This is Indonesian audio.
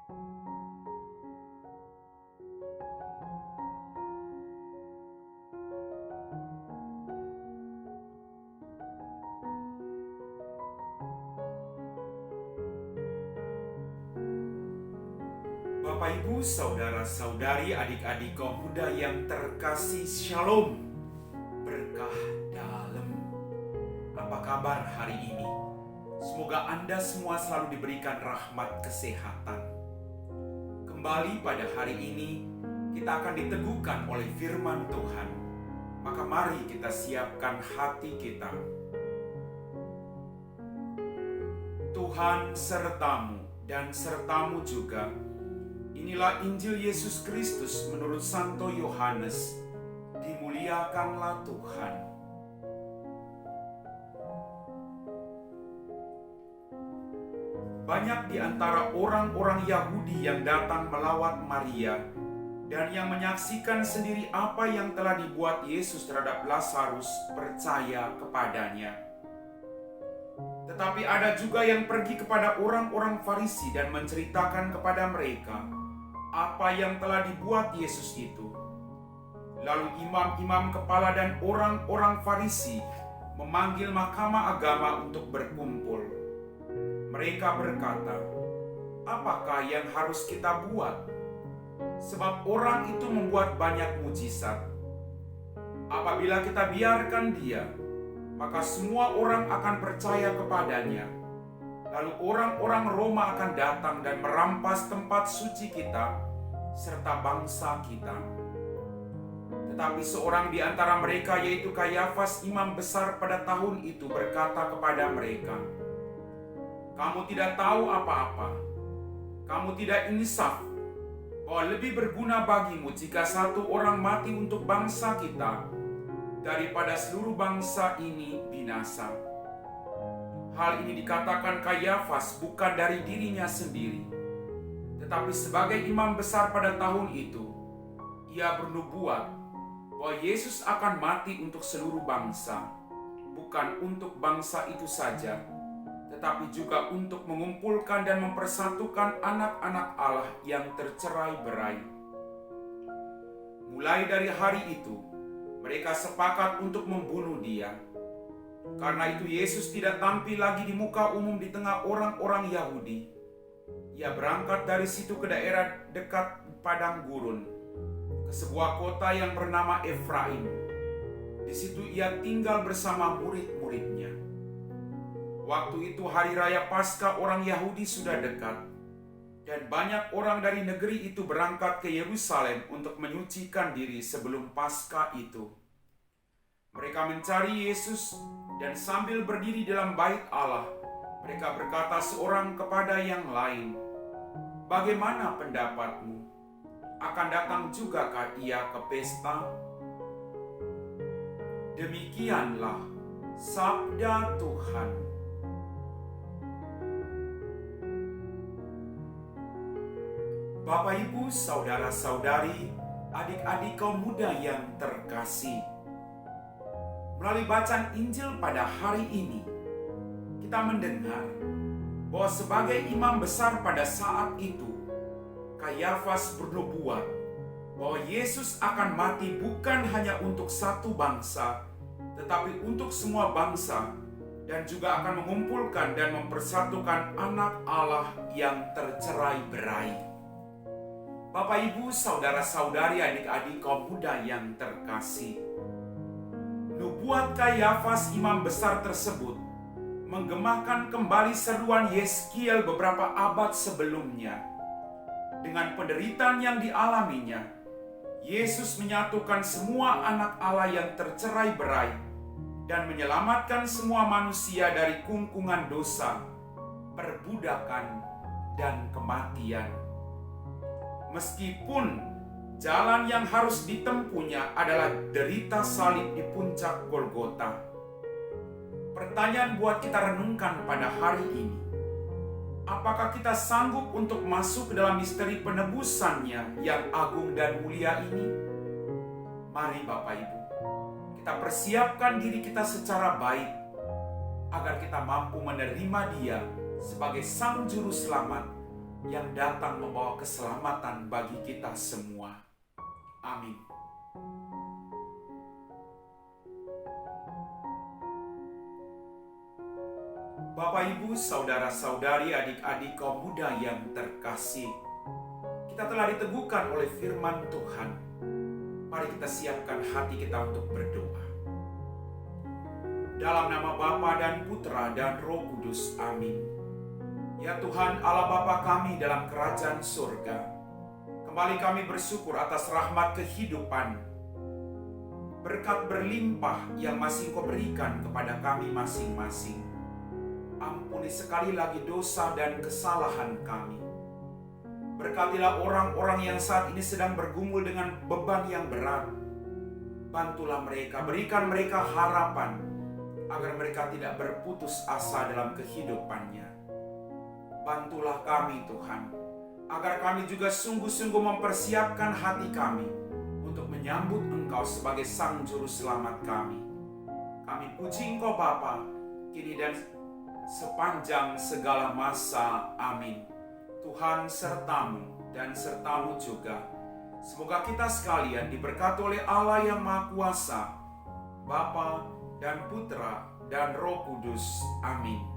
Bapak, Ibu, saudara-saudari, adik-adik kaum muda yang terkasih, Shalom. Berkah dalam. Apa kabar hari ini? Semoga Anda semua selalu diberikan rahmat kesehatan. Kembali pada hari ini, kita akan diteguhkan oleh firman Tuhan. Maka mari kita siapkan hati kita. Tuhan sertamu dan sertamu juga. Inilah Injil Yesus Kristus menurut Santo Yohanes. Dimuliakanlah Tuhan. Banyak di antara orang-orang Yahudi yang datang melawat Maria dan yang menyaksikan sendiri apa yang telah dibuat Yesus terhadap Lazarus percaya kepadanya. Tetapi ada juga yang pergi kepada orang-orang Farisi dan menceritakan kepada mereka apa yang telah dibuat Yesus itu. Lalu imam-imam kepala dan orang-orang Farisi memanggil mahkamah agama untuk berkumpul. Mereka berkata, "Apakah yang harus kita buat? Sebab orang itu membuat banyak mujizat. Apabila kita biarkan dia, maka semua orang akan percaya kepadanya. Lalu orang-orang Roma akan datang dan merampas tempat suci kita serta bangsa kita." Tetapi seorang di antara mereka, yaitu Kayafas, imam besar pada tahun itu, berkata kepada mereka, "Kamu tidak tahu apa-apa. Kamu tidak insaf bahwa lebih berguna bagimu jika satu orang mati untuk bangsa kita daripada seluruh bangsa ini binasa." Hal ini dikatakan Kayafas bukan dari dirinya sendiri, tetapi sebagai imam besar pada tahun itu, ia bernubuat bahwa Yesus akan mati untuk seluruh bangsa, bukan untuk bangsa itu saja, tetapi juga untuk mengumpulkan dan mempersatukan anak-anak Allah yang tercerai-berai. Mulai dari hari itu, mereka sepakat untuk membunuh dia. Karena itu Yesus tidak tampil lagi di muka umum di tengah orang-orang Yahudi. Ia berangkat dari situ ke daerah dekat padang gurun, ke sebuah kota yang bernama Efraim. Di situ ia tinggal bersama murid-muridnya. Waktu itu hari raya Paskah orang Yahudi sudah dekat, dan banyak orang dari negeri itu berangkat ke Yerusalem untuk menyucikan diri sebelum Paskah itu. Mereka mencari Yesus, dan sambil berdiri dalam bait Allah, mereka berkata seorang kepada yang lain, "Bagaimana pendapatmu? Akan datang jugakah ia ke pesta?" Demikianlah sabda Tuhan. Bapak, Ibu, saudara-saudari, adik-adik kaum muda yang terkasih, melalui bacaan Injil pada hari ini, kita mendengar bahwa sebagai imam besar pada saat itu, Kayafas bernubuat bahwa Yesus akan mati bukan hanya untuk satu bangsa, tetapi untuk semua bangsa, dan juga akan mengumpulkan dan mempersatukan anak Allah yang tercerai-berai. Bapak, Ibu, saudara-saudari, adik-adik kaum muda yang terkasih, nubuat Kayafas imam besar tersebut menggemahkan kembali seruan Yeskiel beberapa abad sebelumnya. Dengan penderitaan yang dialaminya, Yesus menyatukan semua anak Allah yang tercerai-berai dan menyelamatkan semua manusia dari kungkungan dosa, perbudakan, dan kematian. Meskipun jalan yang harus ditempuhnya adalah derita salib di puncak Golgota. Pertanyaan buat kita renungkan pada hari ini, apakah kita sanggup untuk masuk ke dalam misteri penebusannya yang agung dan mulia ini? Mari Bapak Ibu, kita persiapkan diri kita secara baik, agar kita mampu menerima Dia sebagai Sang Juru Selamat yang datang membawa keselamatan bagi kita semua. Amin. Bapak, Ibu, saudara-saudari, adik-adik kaum muda yang terkasih, kita telah diteguhkan oleh firman Tuhan. Mari kita siapkan hati kita untuk berdoa. Dalam nama Bapa dan Putra dan Roh Kudus, amin. Ya Tuhan Allah Bapa kami dalam kerajaan surga, kembali kami bersyukur atas rahmat kehidupan, berkat berlimpah yang masih Kau berikan kepada kami masing-masing. Ampuni sekali lagi dosa dan kesalahan kami. Berkatilah orang-orang yang saat ini sedang bergumul dengan beban yang berat. Bantulah mereka, berikan mereka harapan, agar mereka tidak berputus asa dalam kehidupannya. Bantulah kami Tuhan, agar kami juga sungguh-sungguh mempersiapkan hati kami untuk menyambut Engkau sebagai Sang Juru Selamat kami. Kami puji Engkau Bapa, kini dan sepanjang segala masa. Amin. Tuhan sertamu dan sertamu juga. Semoga kita sekalian diberkati oleh Allah yang Maha Kuasa, Bapa dan Putra dan Roh Kudus. Amin.